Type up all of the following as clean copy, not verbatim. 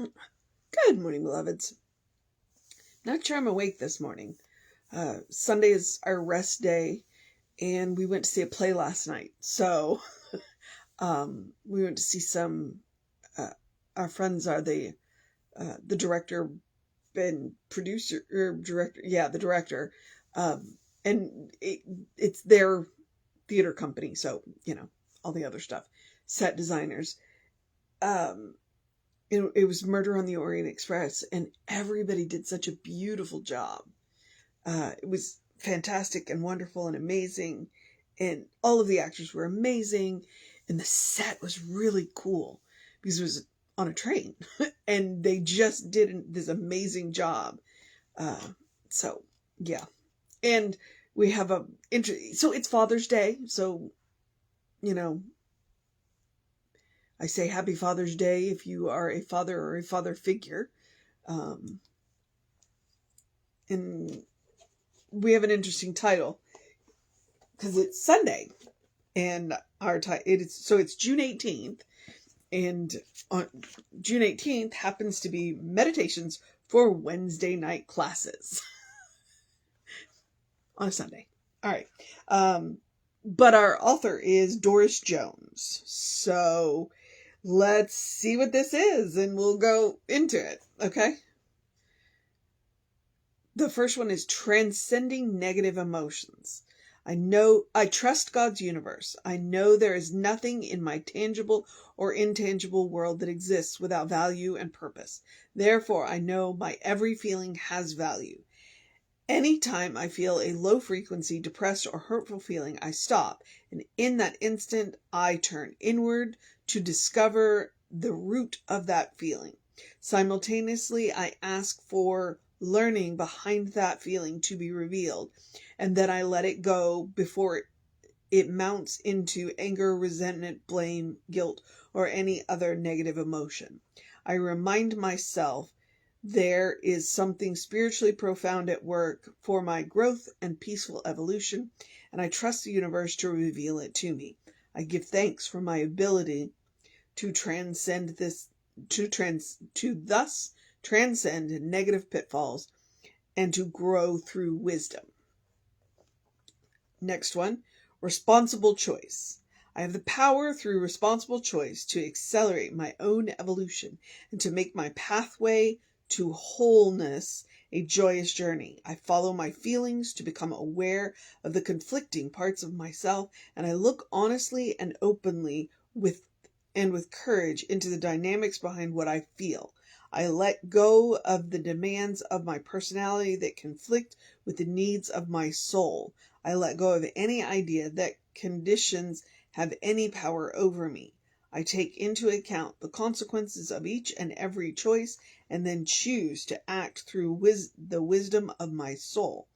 Good morning, beloveds. Not sure I'm awake this morning. Sunday is our rest day, and we went to see a play last night. So we went to see some. Our friends are the director and producer or director. Yeah, the director, and it's their theater company. So all the other stuff, set designers. It was Murder on the Orient Express, and everybody did such a beautiful job. It was fantastic and wonderful and amazing, and all of the actors were amazing, and the set was really cool because it was on a train, and they just did this amazing job. So yeah, and we have so it's Father's Day, so I say Happy Father's Day if you are a father or a father figure. And we have an interesting title because it's Sunday, and it's June 18th, and on June 18th happens to be meditations for Wednesday night classes on a Sunday. All right. But our author is Doris Jones. So let's see what this is, and we'll go into it. Okay. The first one is transcending negative emotions. I trust God's universe. I know there is nothing in my tangible or intangible world that exists without value and purpose. Therefore, I know my every feeling has value. Anytime I feel a low frequency, depressed, or hurtful feeling, I stop, and in that instant, I turn inward to discover the root of that feeling. Simultaneously, I ask for learning behind that feeling to be revealed, and then I let it go before it mounts into anger, resentment, blame, guilt, or any other negative emotion. I remind myself there is something spiritually profound at work for my growth and peaceful evolution, and I trust the universe to reveal it to me. I give thanks for my ability to transcend thus transcend negative pitfalls and to grow through wisdom. Next one, responsible choice. I have the power through responsible choice to accelerate my own evolution and to make my pathway to wholeness a joyous journey. I follow my feelings to become aware of the conflicting parts of myself, and I look honestly and openly with courage into the dynamics behind what I feel. I let go of the demands of my personality that conflict with the needs of my soul. I let go of any idea that conditions have any power over me. I take into account the consequences of each and every choice and then choose to act through the wisdom of my soul.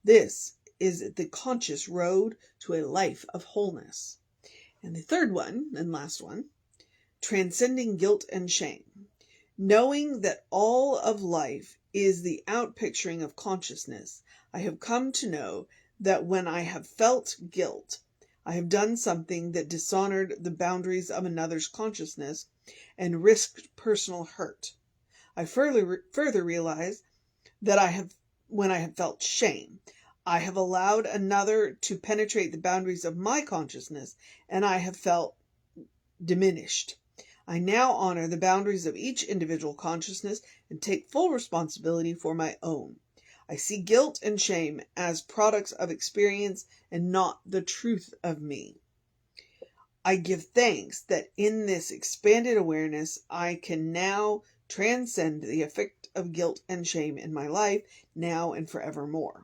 This is the conscious road to a life of wholeness. And the third one and last one, transcending guilt and shame. Knowing that all of life is the outpicturing of consciousness, I have come to know that when I have felt guilt, I have done something that dishonored the boundaries of another's consciousness and risked personal hurt. I further realize that when I have felt shame, I have allowed another to penetrate the boundaries of my consciousness, and I have felt diminished. I now honor the boundaries of each individual consciousness and take full responsibility for my own. I see guilt and shame as products of experience and not the truth of me. I give thanks that in this expanded awareness, I can now transcend the effect of guilt and shame in my life now and forevermore.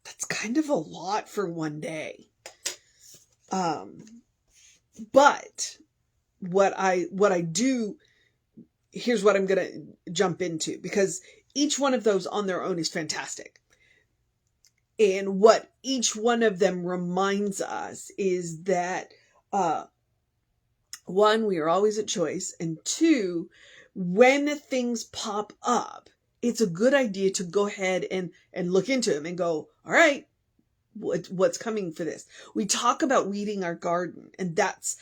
That's kind of a lot for one day. But what I do, here's what I'm going to jump into, because each one of those on their own is fantastic. And what each one of them reminds us is that, one, we are always at choice. And two, when things pop up, it's a good idea to go ahead and look into them and go, all right, what's coming for this? We talk about weeding our garden, and that's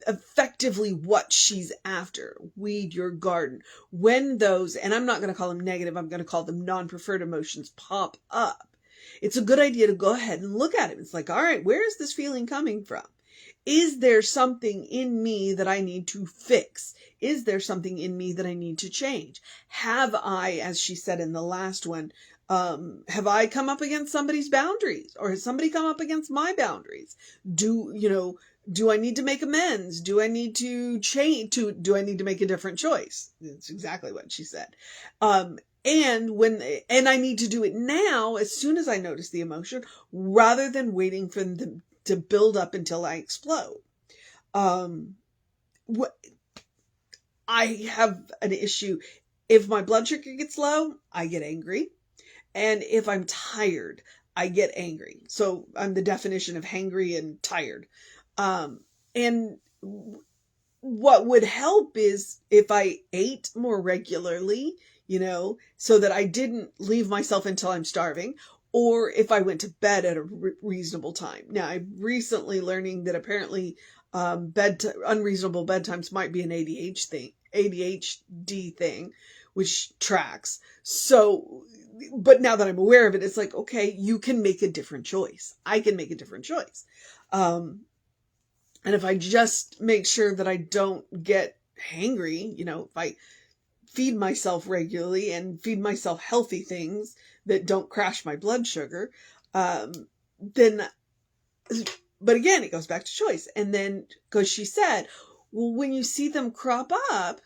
effectively what she's after. Weed your garden. When those, and I'm not going to call them negative, I'm going to call them non-preferred emotions, pop up, it's a good idea to go ahead and look at it. It's like, all right, where is this feeling coming from? Is there something in me that I need to fix? Is there something in me that I need to change? Have I, as she said in the last one, have I come up against somebody's boundaries, or has somebody come up against my boundaries? Do I need to make amends? Do I need to change? Do I need to make a different choice? That's exactly what she said. And I need to do it now, as soon as I notice the emotion, rather than waiting for them to build up until I explode. I have an issue. If my blood sugar gets low, I get angry. And if I'm tired, I get angry. So I'm the definition of hangry and tired. And what would help is if I ate more regularly, so that I didn't leave myself until I'm starving, or if I went to bed at a reasonable time. Now, I'm recently learning that apparently unreasonable bedtimes might be an ADHD thing, which tracks. So, but now that I'm aware of it, it's like, okay, you can make a different choice. I can make a different choice. And if I just make sure that I don't get hangry, if I feed myself regularly and feed myself healthy things that don't crash my blood sugar, then, but again, it goes back to choice. And then, because she said, well, when you see them crop up,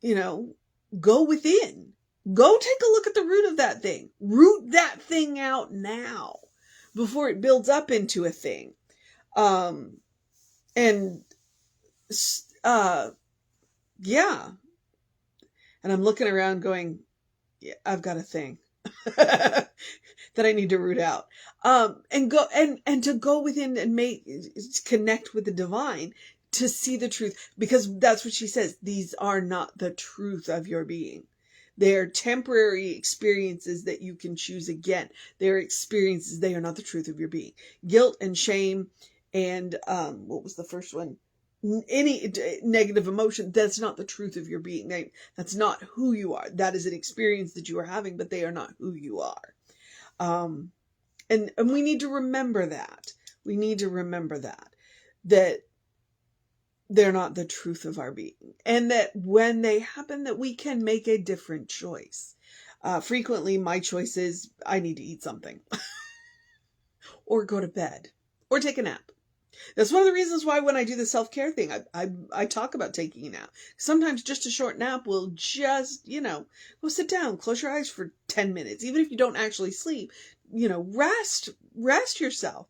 go within. Go take a look at the root of that thing. Root that thing out now before it builds up into a thing. Yeah. And I'm looking around going, yeah, I've got a thing that I need to root out. And to go within and connect with the divine to see the truth, because that's what she says. These are not the truth of your being. They're temporary experiences that you can choose again. They're experiences. They are not the truth of your being. Guilt and shame and, what was the first one? Any negative emotion, that's not the truth of your being. That's not who you are. That is an experience that you are having, but they are not who you are. And we need to remember that. We need to remember that they're not the truth of our being. And that when they happen, that we can make a different choice. Frequently, my choice is I need to eat something or go to bed or take a nap. That's one of the reasons why when I do the self-care thing, I talk about taking a nap. Sometimes just a short nap will just, go sit down, close your eyes for 10 minutes. Even if you don't actually sleep, rest yourself.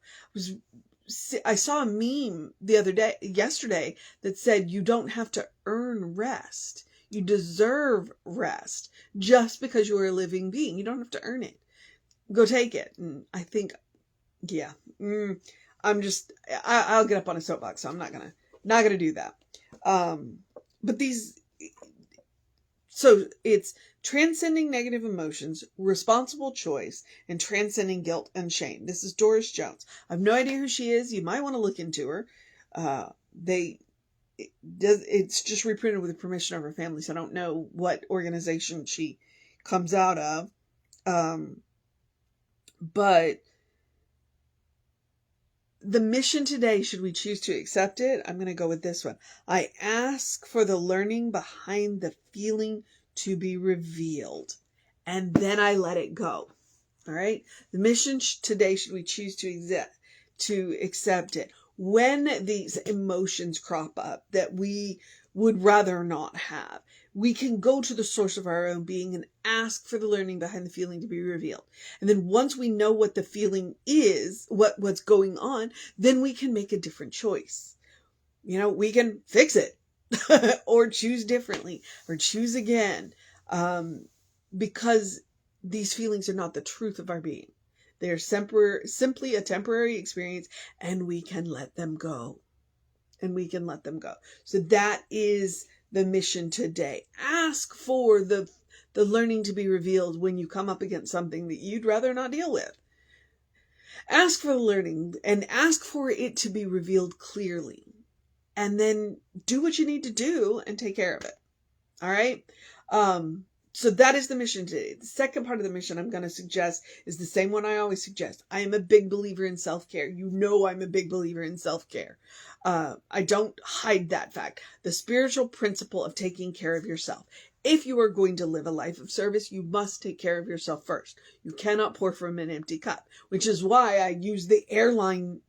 I saw a meme yesterday that said you don't have to earn rest. You deserve rest just because you're a living being. You don't have to earn it. Go take it. And I think, yeah, I'll get up on a soapbox, so I'm not gonna do that. But so it's transcending negative emotions, responsible choice, and transcending guilt and shame. This is Doris Jones. I have no idea who she is. You might want to look into her. It's just reprinted with the permission of her family, so I don't know what organization she comes out of. But the mission today, should we choose to accept it, I'm going to go with this one. I ask for the learning behind the feeling to be revealed, and then I let it go. All right. The mission today, should we choose to accept it, when these emotions crop up that we would rather not have, we can go to the source of our own being and ask for the learning behind the feeling to be revealed. And then once we know what the feeling is, what's going on, then we can make a different choice. We can fix it or choose differently or choose again. Because these feelings are not the truth of our being. They are simply a temporary experience, and we can let them go. So that is the mission today. Ask for the learning to be revealed when you come up against something that you'd rather not deal with. Ask for the learning and ask for it to be revealed clearly. and then do what you need to do and take care of it. All right. So that is the mission today. The second part of the mission I'm going to suggest is the same one I always suggest. I am a big believer in self-care. You know, I'm a big believer in self-care. I don't hide that fact. The spiritual principle of taking care of yourself. If you are going to live a life of service, you must take care of yourself first. You cannot pour from an empty cup, which is why I use the airline,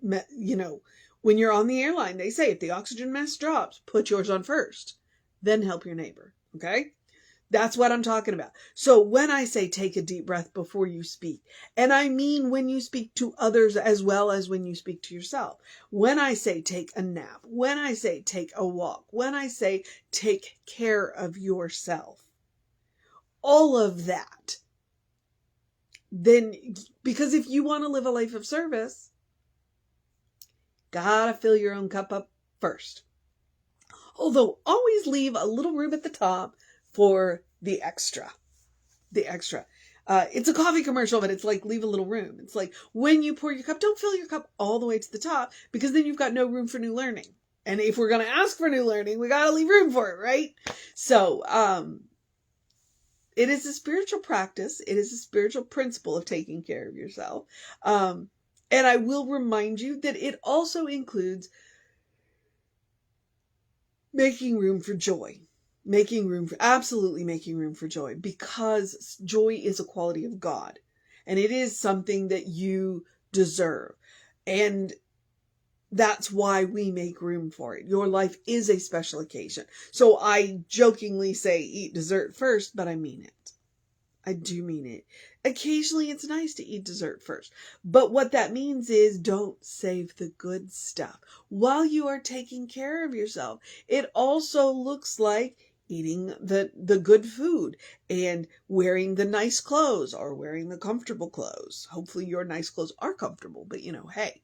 when you're on the airline, they say if the oxygen mask drops, put yours on first, then help your neighbor. Okay? That's what I'm talking about. So when I say take a deep breath before you speak, and I mean when you speak to others as well as when you speak to yourself. When I say take a nap, when I say take a walk, when I say take care of yourself, all of that, then, because if you want to live a life of service, gotta fill your own cup up first. Although always leave a little room at the top for the extra. It's a coffee commercial, but it's like leave a little room. It's like when you pour your cup, don't fill your cup all the way to the top, because then you've got no room for new learning. And if we're going to ask for new learning, we got to leave room for it, right? So, it is a spiritual practice. It is a spiritual principle of taking care of yourself. And I will remind you that it also includes making room for joy. Absolutely making room for joy, because joy is a quality of God, and it is something that you deserve. And that's why we make room for it. Your life is a special occasion. So I jokingly say eat dessert first, but I mean it. I do mean it. Occasionally it's nice to eat dessert first. But what that means is don't save the good stuff. While you are taking care of yourself, it also looks like eating the good food and wearing the nice clothes or wearing the comfortable clothes. Hopefully your nice clothes are comfortable, but hey.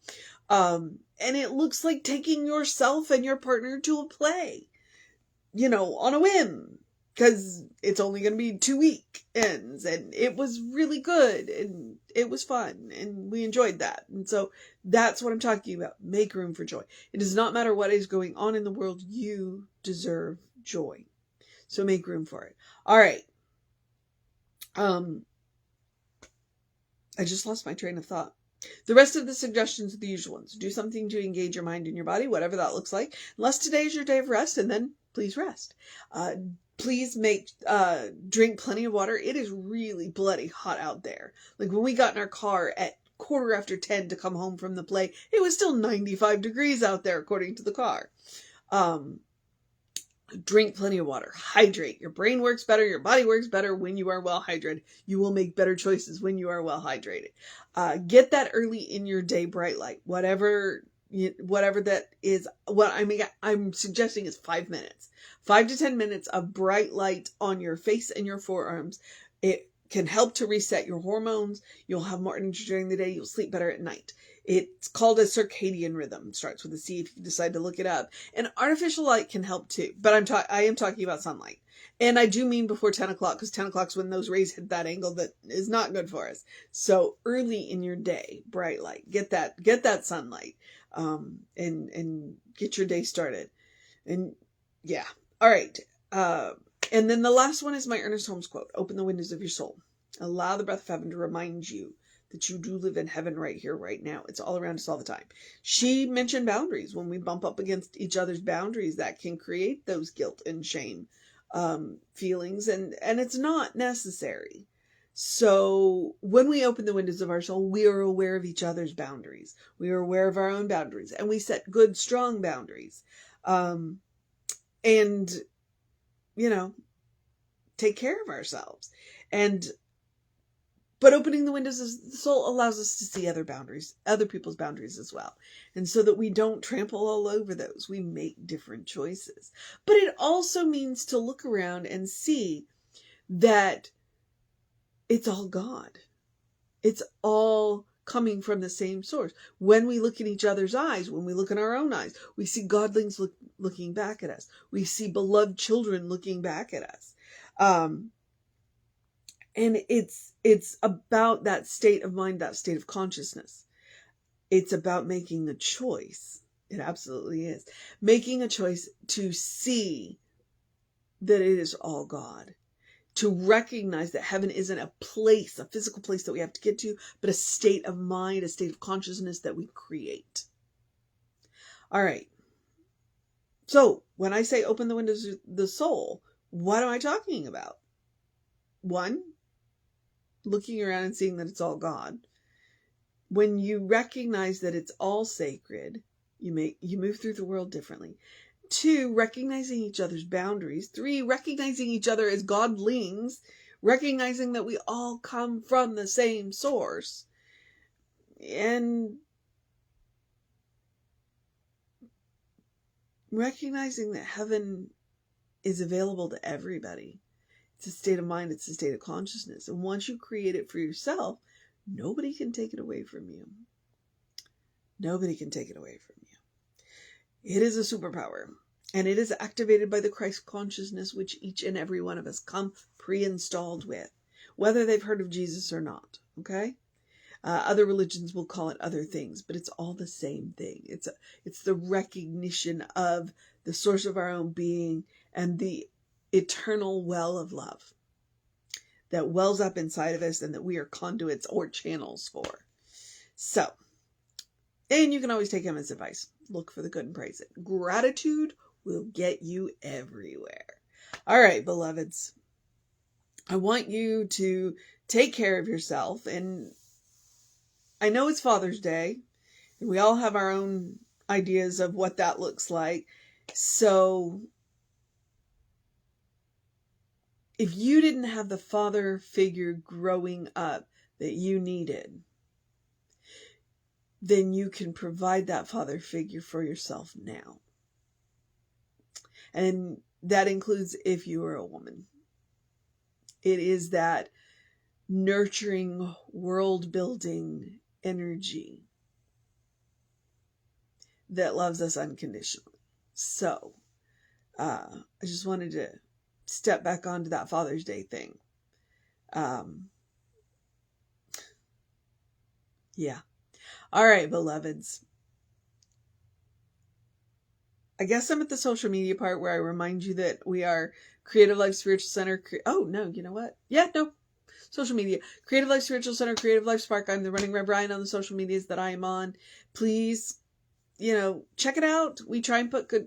And it looks like taking yourself and your partner to a play, on a whim, because it's only going to be 2 weekends, and it was really good and it was fun and we enjoyed that. And so that's what I'm talking about. Make room for joy. It does not matter what is going on in the world. You deserve joy. So make room for it. All right. I just lost my train of thought. The rest of the suggestions are the usual ones. Do something to engage your mind and your body, whatever that looks like. Unless today is your day of rest, and then please rest. Please drink plenty of water. It is really bloody hot out there. Like when we got in our car at 10:15 to come home from the play, it was still 95 degrees out there, according to the car. Drink plenty of water. Hydrate. Your brain works better. Your body works better when you are well hydrated. You will make better choices when you are well hydrated. Get that early in your day bright light. Whatever that is. What I'm suggesting is 5 minutes. 5 to 10 minutes of bright light on your face and your forearms. It can help to reset your hormones. You'll have more energy during the day. You'll sleep better at night. It's called a circadian rhythm. It starts with a C if you decide to look it up. And artificial light can help too. But I am talking about sunlight. And I do mean before 10 o'clock, because 10 o'clock is when those rays hit that angle that is not good for us. So early in your day, bright light. Get that sunlight. And get your day started. And yeah. All right. And then the last one is my Ernest Holmes quote. Open the windows of your soul. Allow the breath of heaven to remind you that you do live in heaven right here, right now. It's all around us all the time. She mentioned boundaries. When we bump up against each other's boundaries, that can create those guilt and shame feelings, and it's not necessary. So when we open the windows of our soul, we are aware of each other's boundaries. We are aware of our own boundaries, and we set good, strong boundaries. And take care of ourselves. But opening the windows of the soul allows us to see other people's boundaries as well. And so that we don't trample all over those, we make different choices. But it also means to look around and see that it's all God. It's all coming from the same source. When we look in each other's eyes, when we look in our own eyes, we see godlings looking back at us. We see beloved children looking back at us. And it's about that state of mind, that state of consciousness. It's about making a choice It absolutely is. Making a choice to see that it is all God. To recognize that heaven isn't a place, a physical place that we have to get to, but a state of mind, a state of consciousness that we create. All right. So when I say open the windows of the soul, what am I talking about? One, looking around and seeing that it's all God. When you recognize that it's all sacred, you move through the world differently. 2, recognizing each other's boundaries. 3, recognizing each other as godlings, recognizing that we all come from the same source. And recognizing that heaven is available to everybody. It's a state of mind, it's a state of consciousness. And once you create it for yourself, nobody can take it away from you. Nobody can take it away from you. It is a superpower. And it is activated by the Christ consciousness which each and every one of us come pre-installed with, whether they've heard of Jesus or not. Okay? Other religions will call it other things, but it's all the same thing. It's the recognition of the source of our own being and the eternal well of love that wells up inside of us and that we are conduits or channels for. So, and you can always take Emma's advice. Look for the good and praise it. Gratitude will get you everywhere. All right, beloveds. I want you to take care of yourself. And I know it's Father's Day, and we all have our own ideas of what that looks like. So if you didn't have the father figure growing up that you needed, then you can provide that father figure for yourself now. And that includes if you are a woman. It is that nurturing, world-building energy that loves us unconditionally. So, I just wanted to step back onto that Father's Day thing. Yeah. All right, beloveds. I guess I'm at the social media part where I remind you that we are Creative Life Spiritual Center. Oh, no, you know what? Yeah, no. Social media. Creative Life Spiritual Center, Creative Life Spark. I'm the running Rev Ryan on the social medias that I am on. Please, check it out. We try and put good,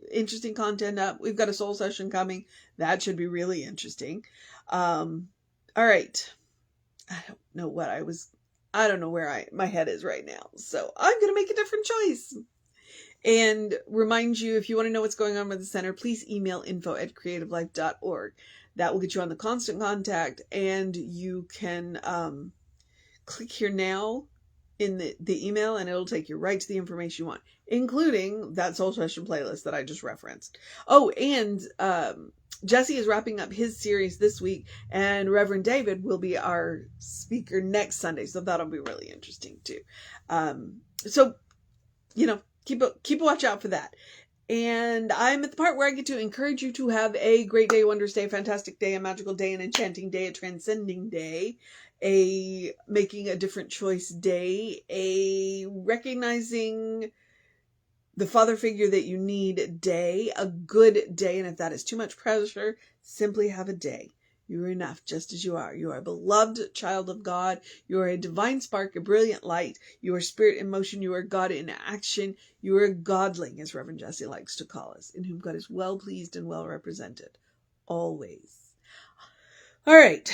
interesting content up. We've got a soul session coming. That should be really interesting. All right. I don't know where my head is right now. So I'm going to make a different choice. And remind you, if you want to know what's going on with the center, please email info@creativelife.org. That will get you on the constant contact, and you can click here now in the email, and it'll take you right to the information you want, including that soul session playlist that I just referenced. Oh, and Jesse is wrapping up his series this week, and Reverend David will be our speaker next Sunday, so that'll be really interesting too. So, keep a watch out for that. And I'm at the part where I get to encourage you to have a great day, wondrous day, fantastic day, a magical day, an enchanting day, a transcending day, a making a different choice day, a recognizing the father figure that you need day, a good day. And if that is too much pressure, simply have a day. You are enough just as you are. You are a beloved child of God. You are a divine spark, a brilliant light. You are spirit in motion. You are God in action. You are a godling, as Reverend Jesse likes to call us, in whom God is well pleased and well represented. Always. All right.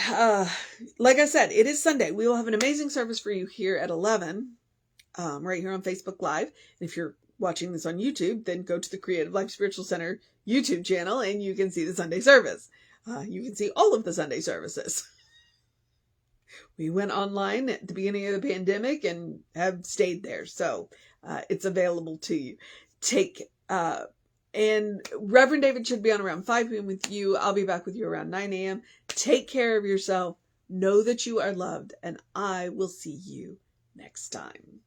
Like I said, it is Sunday. We will have an amazing service for you here at 11, right here on Facebook Live. And if you're watching this on YouTube, then go to the Creative Life Spiritual Center YouTube channel and you can see the Sunday service. You can see all of the Sunday services. We went online at the beginning of the pandemic and have stayed there. So it's available to you. And Reverend David should be on around 5 p.m. with you. I'll be back with you around 9 a.m. Take care of yourself. Know that you are loved. And I will see you next time.